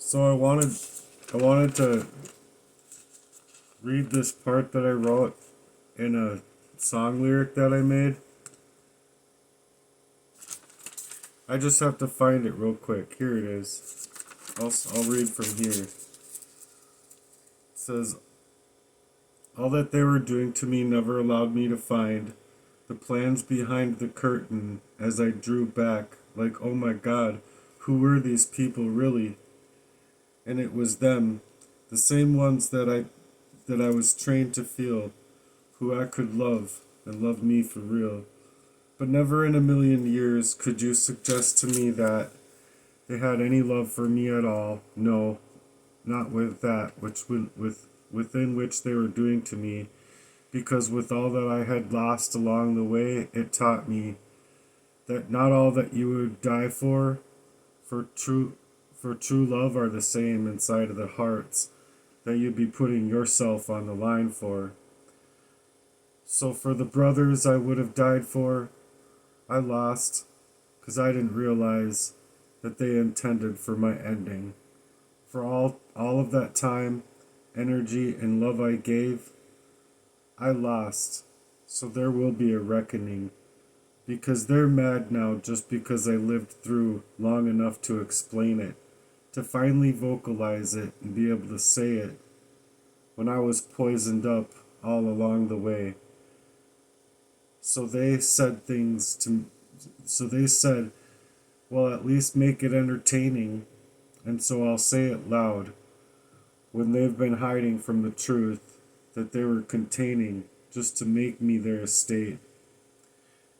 So I wanted to read this part that I wrote in a song lyric that I made. I just have to find it real quick. Here it is. I'll read from here. It says, "All that they were doing to me never allowed me to find the plans behind the curtain as I drew back, like, oh my God, who were these people really? And it was them, the same ones that I was trained to feel, who I could love and love me for real. But never in a million years could you suggest to me that they had any love for me at all. No, not with that within which they were doing to me, because with all that I had lost along the way, it taught me that not all that you would die for true for true love are the same inside of the hearts that you'd be putting yourself on the line for. So for the brothers I would have died for, I lost, 'cause I didn't realize that they intended for my ending. For all of that time, energy, and love I gave, I lost. So there will be a reckoning, because they're mad now just because I lived through long enough to explain it, to finally vocalize it and be able to say it when I was poisoned up all along the way. So they said things to so they said, well, at least make it entertaining, and so I'll say it loud, when they've been hiding from the truth that they were containing just to make me their estate.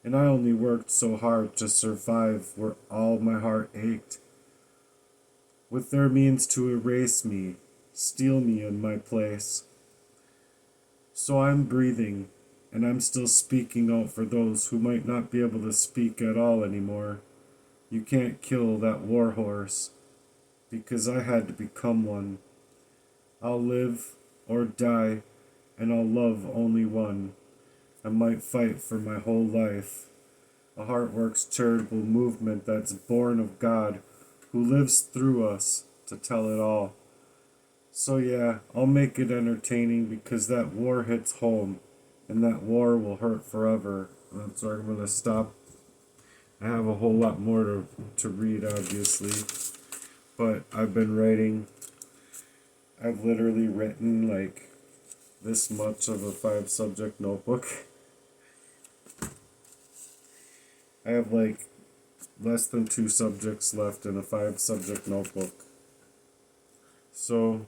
And I only worked so hard to survive where all my heart ached, with their means to erase me, steal me in my place. So I'm breathing, and I'm still speaking out for those who might not be able to speak at all anymore. You can't kill that war horse, because I had to become one. I'll live or die, and I'll love only one. I might fight for my whole life. A Heartworks charitable movement that's born of God, who lives through us to tell it all. So yeah, I'll make it entertaining, because that war hits home, and that war will hurt forever." So I'm going to stop. I have a whole lot more to read, obviously, but I've been writing. I've literally written like this much of a 5 subject notebook. I have like less than 2 subjects left in a 5 subject notebook. So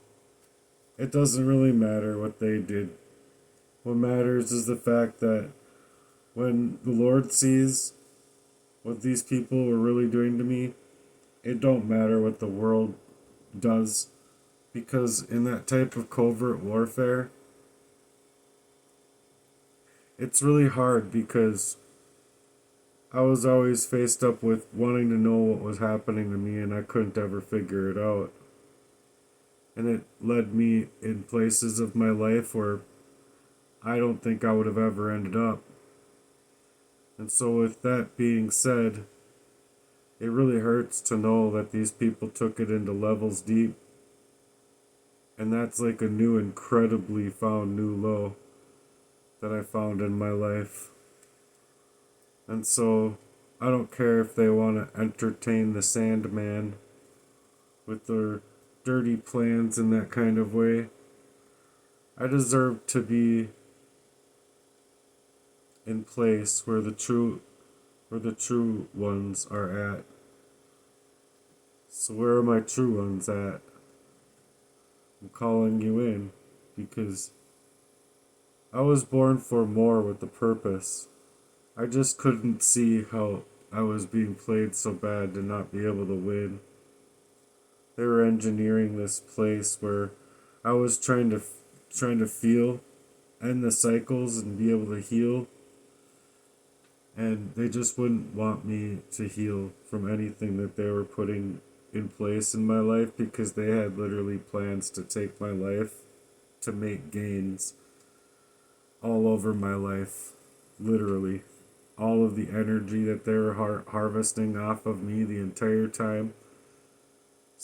it doesn't really matter what they did. What matters is the fact that when the Lord sees what these people were really doing to me, it don't matter what the world does, because in that type of covert warfare, it's really hard, because I was always faced up with wanting to know what was happening to me, and I couldn't ever figure it out. And it led me in places of my life where I don't think I would have ever ended up. And so with that being said, it really hurts to know that these people took it into levels deep. And that's like a new, incredibly found new low that I found in my life. And so I don't care if they want to entertain the Sandman with their dirty plans in that kind of way. I deserve to be in place where the true ones are at. So where are my true ones at? I'm calling you in, because I was born for more with a purpose. I just couldn't see how I was being played so bad to not be able to win. They were engineering this place where I was trying to feel, end the cycles, and be able to heal. And they just wouldn't want me to heal from anything that they were putting in place in my life, because they had literally plans to take my life, to make gains all over my life. Literally. All of the energy that they were harvesting off of me the entire time.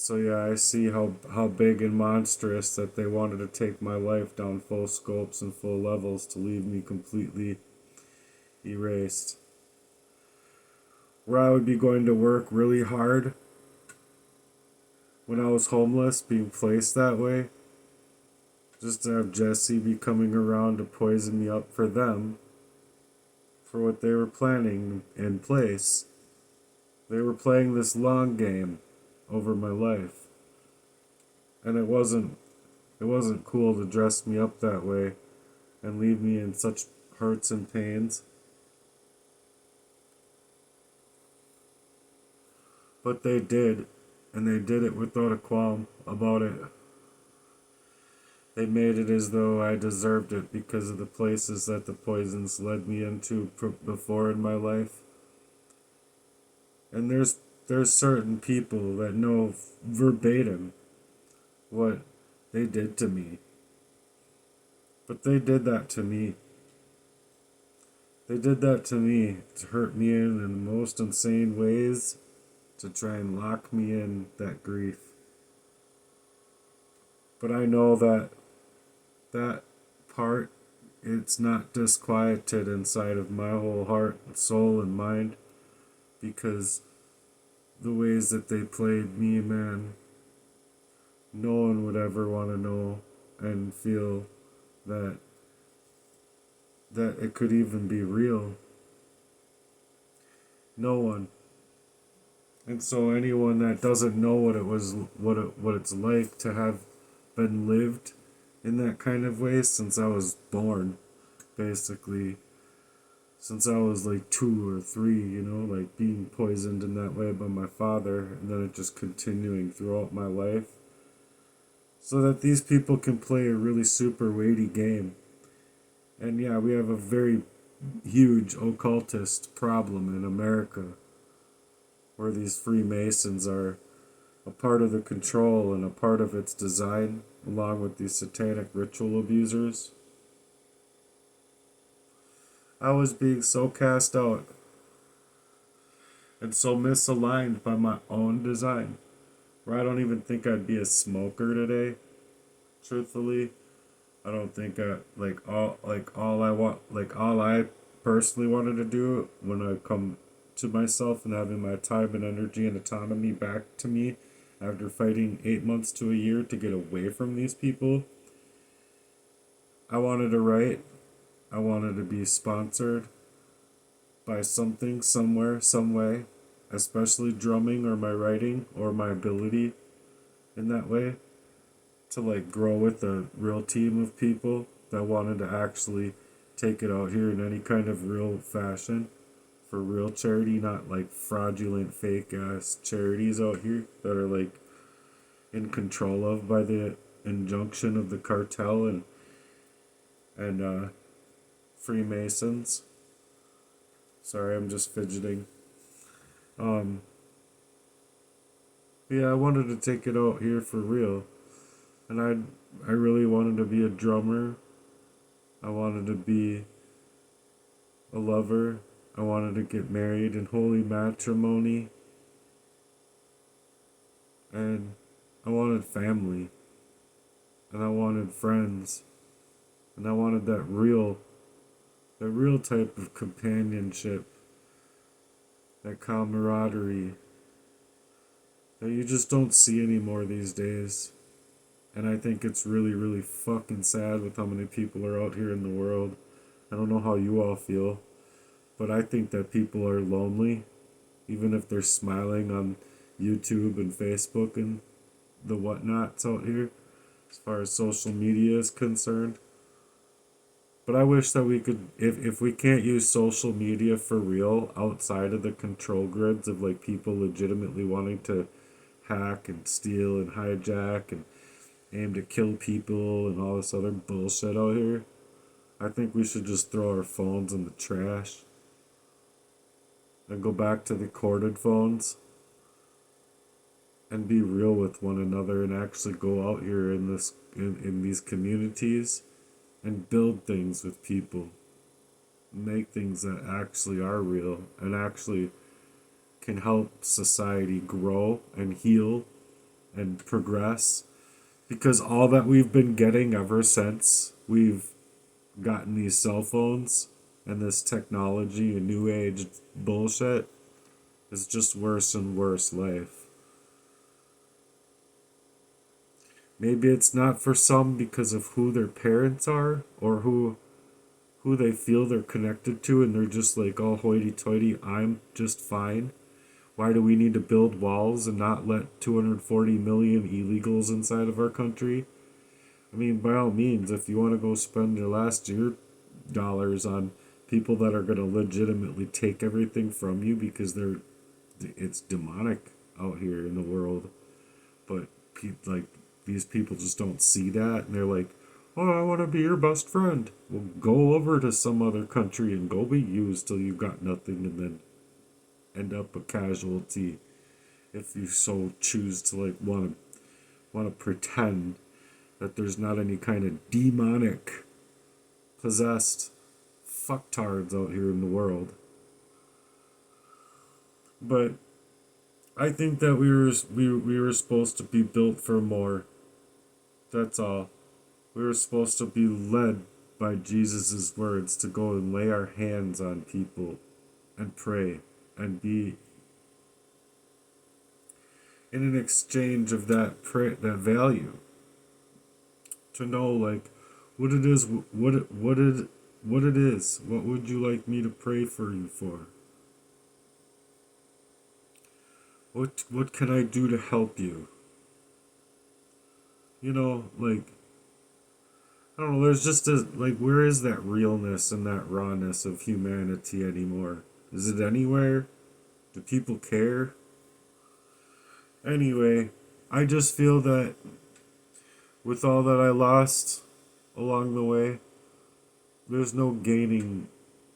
So yeah, I see how big and monstrous that they wanted to take my life down full scopes and full levels to leave me completely erased. Where I would be going to work really hard when I was homeless, being placed that way, just to have Jesse be coming around to poison me up for them, for what they were planning in place. They were playing this long game over my life. And it wasn't cool to dress me up that way and leave me in such hurts and pains. But they did, and they did it without a qualm about it. They made it as though I deserved it because of the places that the poisons led me into before in my life. And there's certain people that know verbatim what they did to me. But they did that to me. They did that to me to hurt me in the most insane ways, to try and lock me in that grief. But I know that part, it's not disquieted inside of my whole heart, soul, and mind, because the ways that they played me, man, no one would ever want to know and feel that it could even be real. No one. And so anyone that doesn't know what it's like to have been lived in that kind of way since I was born, basically, since I was like 2 or 3, like being poisoned in that way by my father, and then it just continuing throughout my life, so that these people can play a really super weighty game. And yeah, we have a very huge occultist problem in America, where these Freemasons are a part of the control and a part of its design, along with these satanic ritual abusers. I was being so cast out and so misaligned by my own design, where I don't even think I'd be a smoker today. Truthfully, I don't think all I personally wanted to do when I come to myself and having my time and energy and autonomy back to me after fighting 8 months to a year to get away from these people. I wanted to write. I wanted to be sponsored by something, somewhere, some way, especially drumming or my writing or my ability in that way, to like grow with a real team of people that wanted to actually take it out here in any kind of real fashion for real charity, not like fraudulent fake ass charities out here that are like in control of by the injunction of the cartel and Freemasons. Sorry, I'm just fidgeting. Um, yeah, I wanted to take it out here for real, and I really wanted to be a drummer. I wanted to be a lover. I wanted to get married in holy matrimony, and I wanted family, and I wanted friends, and I wanted that real type of companionship, that camaraderie that you just don't see anymore these days. And I think it's really, really fucking sad with how many people are out here in the world. I don't know how you all feel, but I think that people are lonely, even if they're smiling on YouTube and Facebook and the whatnots out here, as far as social media is concerned. But I wish that we could, if we can't use social media for real outside of the control grids of like people legitimately wanting to hack and steal and hijack and aim to kill people and all this other bullshit out here, I think we should just throw our phones in the trash and go back to the corded phones and be real with one another and actually go out here in these communities and build things with people, make things that actually are real and actually can help society grow and heal and progress, because all that we've been getting ever since we've gotten these cell phones and this technology and new age bullshit is just worse and worse life. Maybe it's not for some because of who their parents are or who they feel they're connected to, and they're just like all hoity-toity, I'm just fine. Why do we need to build walls and not let 240 million illegals inside of our country? I mean, by all means, if you want to go spend your last year dollars on people that are going to legitimately take everything from you because it's demonic out here in the world, but like these people just don't see that, and they're like, oh, I want to be your best friend. Well, go over to some other country and go be used till you've got nothing, and then end up a casualty if you so choose to like want to pretend that there's not any kind of demonic possessed fucktards out here in the world. But I think that we were supposed to be built for more. That's all. We were supposed to be led by Jesus' words to go and lay our hands on people and pray and be in an exchange of that value, to know like what it is, what would you like me to pray for you for? What can I do to help you? You know, like, I don't know, there's just a, like, where is that realness and that rawness of humanity anymore? Is it anywhere? Do people care? Anyway, I just feel that with all that I lost along the way, there's no gaining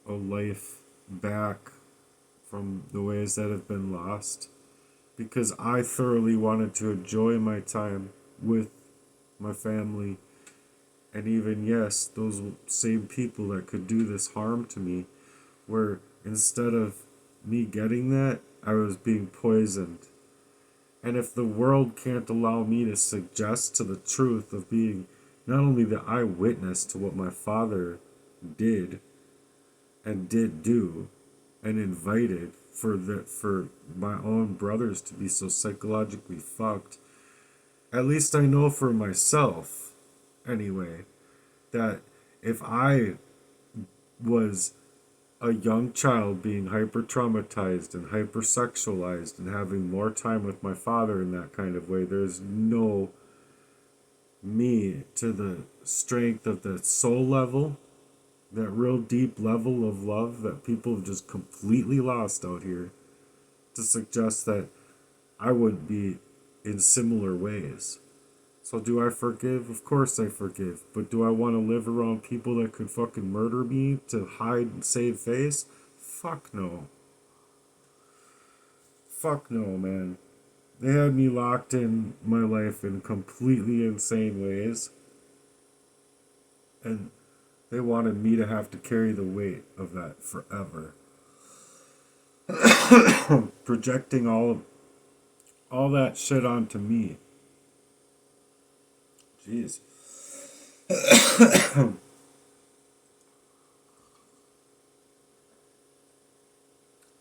a life back from the ways that have been lost, because I thoroughly wanted to enjoy my time with my family, and even, yes, those same people that could do this harm to me, where instead of me getting that, I was being poisoned. And if the world can't allow me to suggest to the truth of being not only the eyewitness to what my father did and did do and invited for my own brothers to be so psychologically fucked, at least I know for myself, anyway, that if I was a young child being hyper traumatized and hypersexualized and having more time with my father in that kind of way, there's no me to the strength of the soul level, that real deep level of love that people have just completely lost out here, to suggest that I wouldn't be in similar ways. So do I forgive? Of course I forgive. But do I want to live around people that could fucking murder me to hide and save face? Fuck no. Fuck no, man. They had me locked in my life in completely insane ways. And they wanted me to have to carry the weight of that forever. Projecting all that shit onto me. Jeez.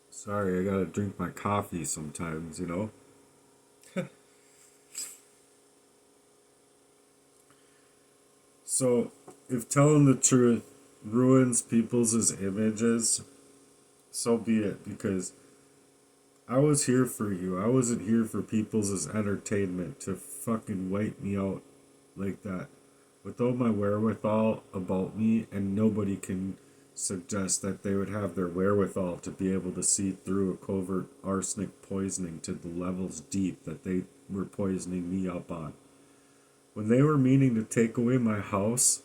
Sorry, I gotta drink my coffee sometimes, you know? So, if telling the truth ruins people's images, so be it, because I was here for you. I wasn't here for people's entertainment to fucking wipe me out like that. With all my wherewithal about me, and nobody can suggest that they would have their wherewithal to be able to see through a covert arsenic poisoning to the levels deep that they were poisoning me up on. When they were meaning to take away my house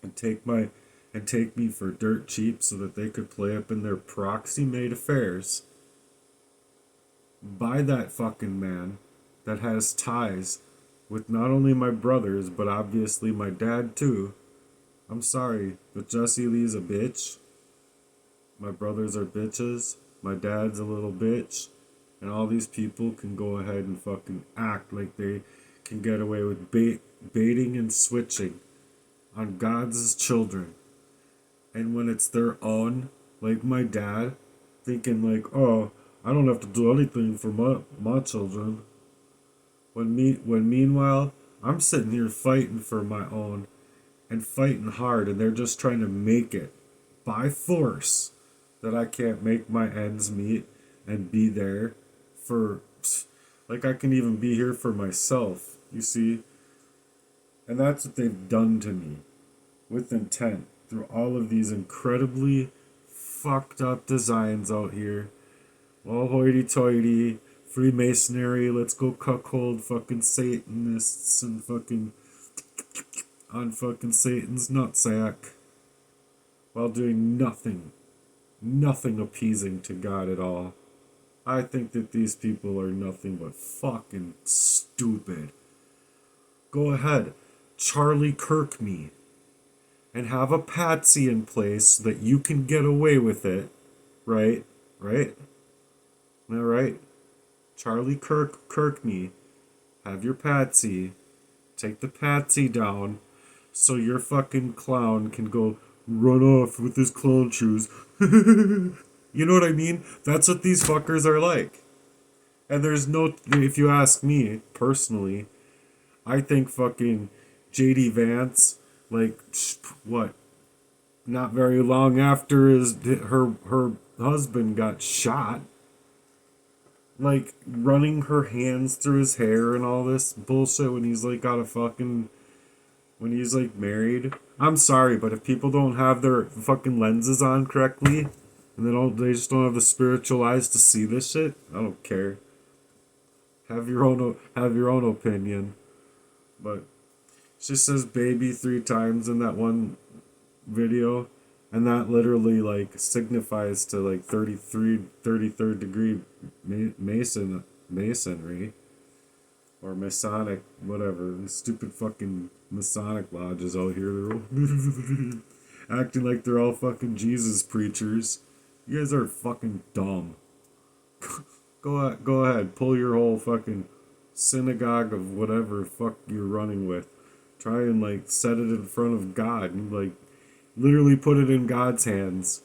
and take me for dirt cheap so that they could play up in their proxy made affairs by that fucking man that has ties with not only my brothers, but obviously my dad too. I'm sorry, but Jesse Lee's a bitch. My brothers are bitches. My dad's a little bitch. And all these people can go ahead and fucking act like they can get away with baiting and switching on God's children. And when it's their own, like my dad, thinking like, oh, I don't have to do anything for my children. When meanwhile, I'm sitting here fighting for my own and fighting hard, and they're just trying to make it by force that I can't make my ends meet and be there for, like, I can even be here for myself, you see? And that's what they've done to me with intent through all of these incredibly fucked up designs out here. All hoity toity, Freemasonry, let's go cuckold fucking Satanists and fucking on fucking Satan's nutsack while doing nothing appeasing to God at all. I think that these people are nothing but fucking stupid. Go ahead, Charlie Kirk me, and have a patsy in place so that you can get away with it, right? Right? Am I right? Charlie Kirk me, have your patsy, take the patsy down, so your fucking clown can go run off with his clown shoes. You know what I mean? That's what these fuckers are like. And there's no, if you ask me personally, I think fucking JD Vance, like, what? Not very long after her husband got shot, like running her hands through his hair and all this bullshit when he's like got a fucking, when he's like married. I'm sorry, but if people don't have their fucking lenses on correctly and they just don't have the spiritual eyes to see this shit, I don't care. Have your own opinion. But she says baby 3 times in that one video, and that literally like signifies to like 33rd degree masonry or Masonic, whatever. These stupid fucking Masonic lodges out here, they're all acting like they're all fucking Jesus preachers. You guys are fucking dumb. Go ahead, pull your whole fucking synagogue of whatever fuck you're running with. Try and like set it in front of God and like literally put it in God's hands.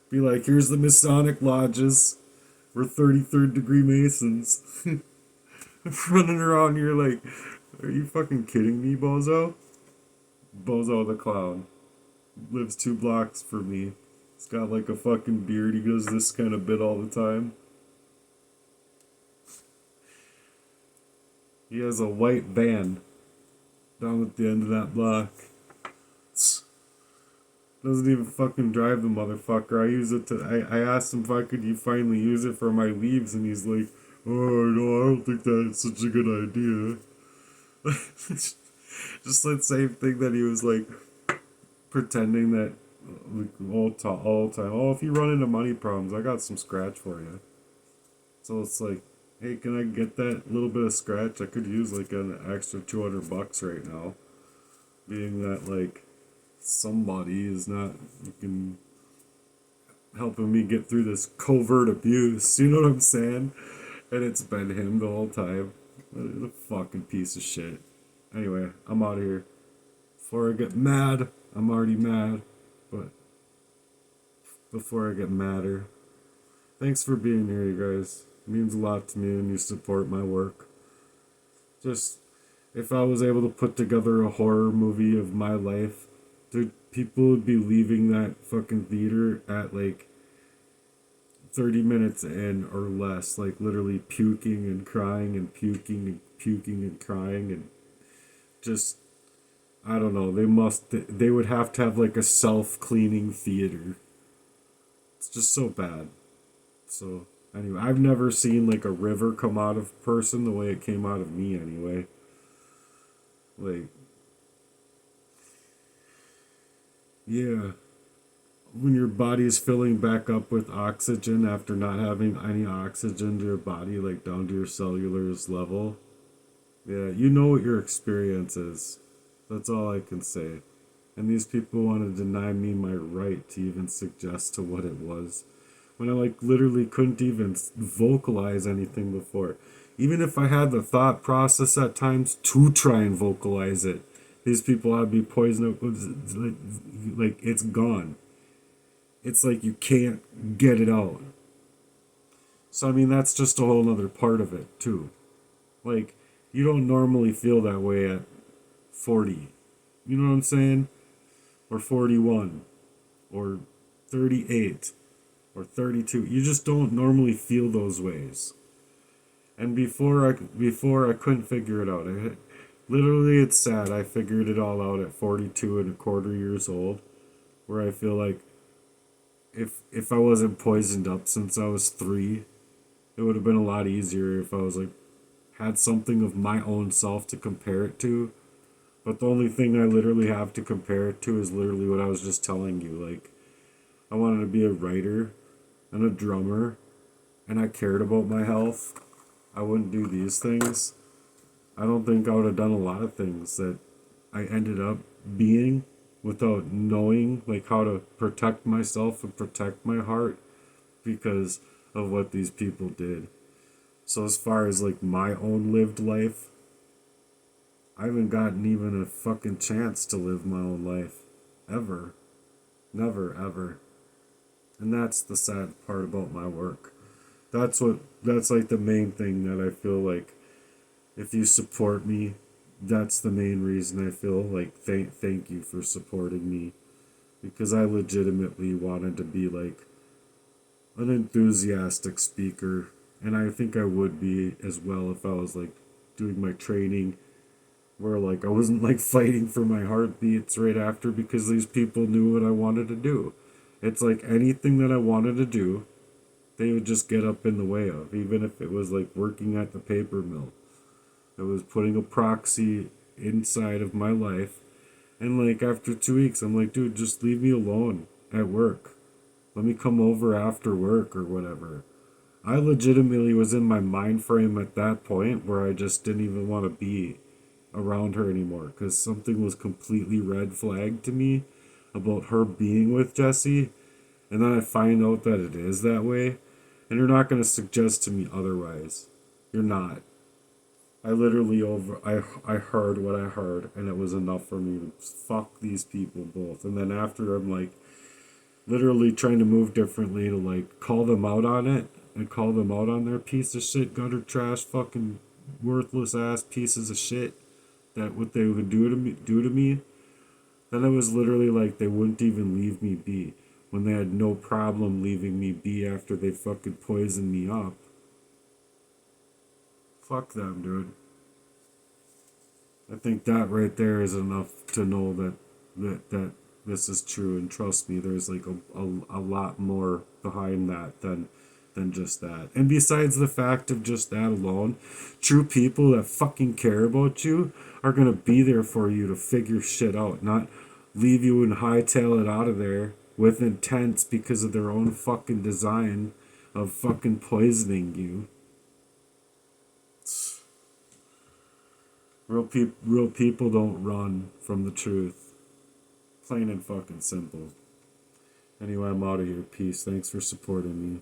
Be like, here's the Masonic lodges. We're 33rd degree Masons. Running around here like, are you fucking kidding me, Bozo? Bozo the clown. Lives 2 blocks from me. He's got like a fucking beard. He does this kind of bit all the time. He has a white van down at the end of that block. Doesn't even fucking drive the motherfucker. I use it to. I asked him if I could finally use it for my leaves, and he's like, "Oh no, I don't think that's such a good idea." Just that same thing that he was like pretending that like all time. Oh, if you run into money problems, I got some scratch for you. So it's like, hey, can I get that little bit of scratch? I could use like an extra $200 right now. Being that like somebody is not fucking helping me get through this covert abuse. You know what I'm saying? And it's been him the whole time. What a fucking piece of shit. Anyway, I'm out of here. Before I get mad, I'm already mad. But before I get madder, thanks for being here, you guys. It means a lot to me and you support my work. Just, if I was able to put together a horror movie of my life, people would be leaving that fucking theater at like 30 minutes in or less, like literally puking and crying and puking and puking and crying and just, I don't know, they would have to have like a self-cleaning theater. It's just so bad. So anyway, I've never seen like a river come out of a person the way it came out of me anyway. Like, yeah. When your body is filling back up with oxygen after not having any oxygen to your body, like down to your cellular level. Yeah, you know what your experience is. That's all I can say. And these people want to deny me my right to even suggest to what it was. when I like literally couldn't even vocalize anything before. Even if I had the thought process at times to try and vocalize it, these people had me poisoned. Like it's gone. It's like you can't get it out. So I mean that's just a whole other part of it too. Like you don't normally feel that way at 40. You know what I'm saying? Or 41 or 38 or 32. You just don't normally feel those ways. And before I couldn't figure it out. Literally it's sad. I figured it all out at 42 and a quarter years old, where I feel like if I wasn't poisoned up since I was 3, it would have been a lot easier if I was like had something of my own self to compare it to. But the only thing I literally have to compare it to is literally what I was just telling you. Like, I wanted to be a writer and a drummer, and I cared about my health. I wouldn't do these things. I don't think I would have done a lot of things that I ended up being without knowing like how to protect myself and protect my heart because of what these people did. So as far as like my own lived life, I haven't gotten even a fucking chance to live my own life. Ever. Never, ever. And that's the sad part about my work. That's like the main thing that I feel like if you support me, that's the main reason I feel like thank you for supporting me. Because I legitimately wanted to be like an enthusiastic speaker. And I think I would be as well if I was like doing my training where like I wasn't like fighting for my heartbeats right after because these people knew what I wanted to do. It's like anything that I wanted to do, they would just get up in the way of, even if it was like working at the paper mill. It was putting a proxy inside of my life. And like after 2 weeks, I'm like, dude, just leave me alone at work. Let me come over after work or whatever. I legitimately was in my mind frame at that point where I just didn't even want to be around her anymore because something was completely red flagged to me about her being with Jesse. And then I find out that it is that way. And you're not going to suggest to me otherwise. You're not. I literally I heard what I heard and it was enough for me to fuck these people both. And then after I'm like literally trying to move differently to like call them out on it and call them out on their piece of shit, gutter trash, fucking worthless ass pieces of shit that what they would do to me, then it was literally like they wouldn't even leave me be when they had no problem leaving me be after they fucking poisoned me up. Fuck them, dude. I think that right there is enough to know that this is true, and trust me, there's like a lot more behind that than just that. And besides the fact of just that alone, true people that fucking care about you are gonna be there for you to figure shit out, not leave you and hightail it out of there with intents because of their own fucking design of fucking poisoning you. Real people don't run from the truth. Plain and fucking simple. Anyway, I'm out of here. Peace. Thanks for supporting me.